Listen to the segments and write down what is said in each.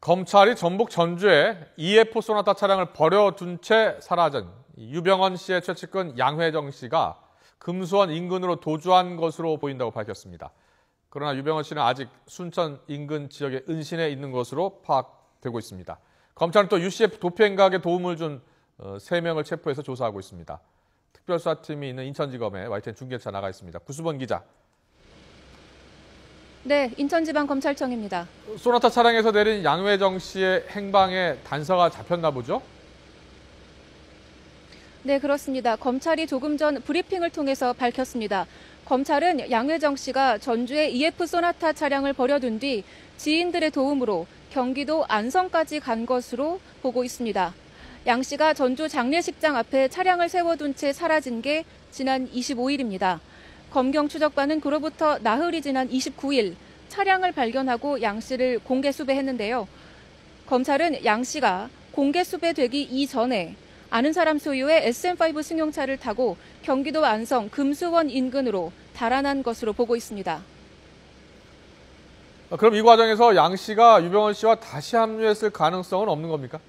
검찰이 전북 전주에 EF 소나타 차량을 버려둔 채 사라진 유병헌 씨의 최측근 양회정 씨가 금수원 인근으로 도주한 것으로 보인다고 밝혔습니다. 그러나 유병헌 씨는 아직 순천 인근 지역에 은신해 있는 것으로 파악되고 있습니다. 검찰은 또 유 씨의 도피 행각에 도움을 준 3명을 체포해서 조사하고 있습니다. 특별수사팀이 있는 인천지검에 YTN 중계차 나가 있습니다. 구수범 기자. 네, 인천지방검찰청입니다. 소나타 차량에서 내린 양회정 씨의 행방에 단서가 잡혔나 보죠? 네, 그렇습니다. 검찰이 조금 전 브리핑을 통해서 밝혔습니다. 검찰은 양회정 씨가 전주에 EF 소나타 차량을 버려둔 뒤 지인들의 도움으로 경기도 안성까지 간 것으로 보고 있습니다. 양 씨가 전주 장례식장 앞에 차량을 세워둔 채 사라진 게 지난 25일입니다. 검경 추적반은 그로부터 나흘이 지난 29일 차량을 발견하고 양 씨를 공개 수배했는데요. 검찰은 양 씨가 공개 수배되기 이전에 아는 사람 소유의 SM5 승용차를 타고 경기도 안성 금수원 인근으로 달아난 것으로 보고 있습니다. 그럼 이 과정에서 양 씨가 유병헌 씨와 다시 합류했을 가능성은 없는 겁니까?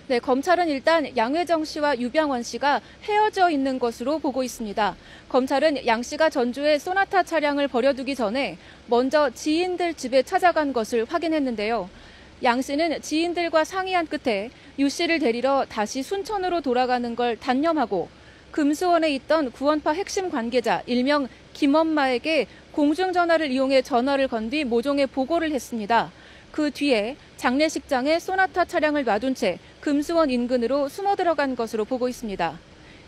네, 검찰은 일단 양회정 씨와 유병헌 씨가 헤어져 있는 것으로 보고 있습니다. 검찰은 양 씨가 전주에 소나타 차량을 버려두기 전에 먼저 지인들 집에 찾아간 것을 확인했는데요. 양 씨는 지인들과 상의한 끝에 유 씨를 데리러 다시 순천으로 돌아가는 걸 단념하고 금수원에 있던 구원파 핵심 관계자 일명 김엄마에게 공중전화를 이용해 전화를 건 뒤 모종의 보고를 했습니다. 그 뒤에 장례식장에 소나타 차량을 놔둔 채 금수원 인근으로 숨어 들어간 것으로 보고 있습니다.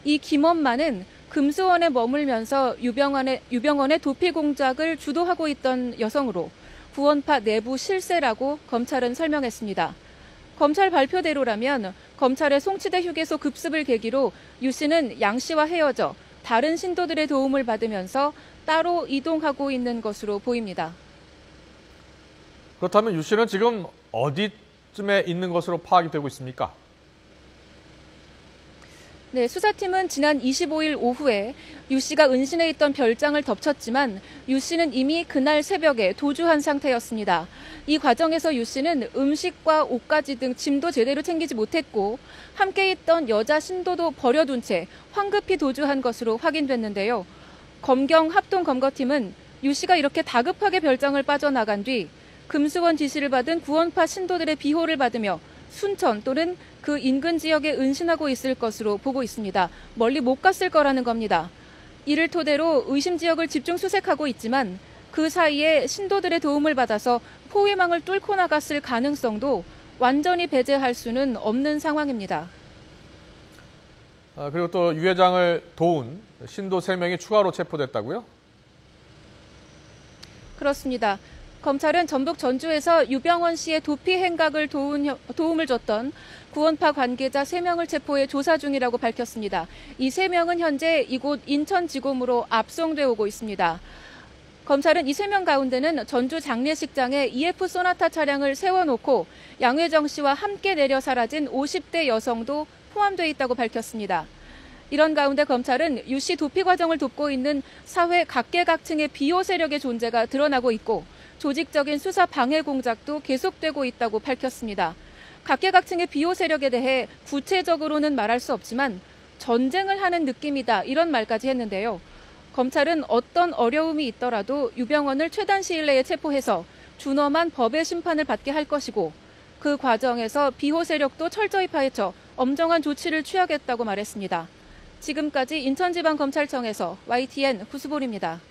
이 김엄마는 금수원에 머물면서 유병헌의 도피 공작을 주도하고 있던 여성으로 구원파 내부 실세라고 검찰은 설명했습니다. 검찰 발표대로라면 검찰의 송치대 휴게소 급습을 계기로 유 씨는 양 씨와 헤어져 다른 신도들의 도움을 받으면서 따로 이동하고 있는 것으로 보입니다. 그렇다면 유 씨는 지금 어디쯤에 있는 것으로 파악이 되고 있습니까? 네, 수사팀은 지난 25일 오후에 유 씨가 은신해 있던 별장을 덮쳤지만 유 씨는 이미 그날 새벽에 도주한 상태였습니다. 이 과정에서 유 씨는 음식과 옷가지 등 짐도 제대로 챙기지 못했고 함께 있던 여자 신도도 버려둔 채 황급히 도주한 것으로 확인됐는데요. 검경 합동검거팀은 유 씨가 이렇게 다급하게 별장을 빠져나간 뒤 금수원 지시를 받은 구원파 신도들의 비호를 받으며 순천 또는 그 인근 지역에 은신하고 있을 것으로 보고 있습니다. 멀리 못 갔을 거라는 겁니다. 이를 토대로 의심 지역을 집중 수색하고 있지만 그 사이에 신도들의 도움을 받아서 포위망을 뚫고 나갔을 가능성도 완전히 배제할 수는 없는 상황입니다. 그리고 또 유 회장을 도운 신도 3명이 추가로 체포됐다고요? 그렇습니다. 검찰은 전북 전주에서 유병헌 씨의 도피 행각을 도움을 줬던 구원파 관계자 3명을 체포해 조사 중이라고 밝혔습니다. 이 3명은 현재 이곳 인천지검으로 압송돼 오고 있습니다. 검찰은 이 3명 가운데는 전주 장례식장에 EF 소나타 차량을 세워놓고 양회정 씨와 함께 내려 사라진 50대 여성도 포함돼 있다고 밝혔습니다. 이런 가운데 검찰은 유 씨 도피 과정을 돕고 있는 사회 각계각층의 비호 세력의 존재가 드러나고 있고 조직적인 수사 방해 공작도 계속되고 있다고 밝혔습니다. 각계각층의 비호 세력에 대해 구체적으로는 말할 수 없지만 전쟁을 하는 느낌이다 이런 말까지 했는데요. 검찰은 어떤 어려움이 있더라도 유병헌을 최단 시일 내에 체포해서 준엄한 법의 심판을 받게 할 것이고 그 과정에서 비호 세력도 철저히 파헤쳐 엄정한 조치를 취하겠다고 말했습니다. 지금까지 인천지방검찰청에서 YTN 구수볼입니다.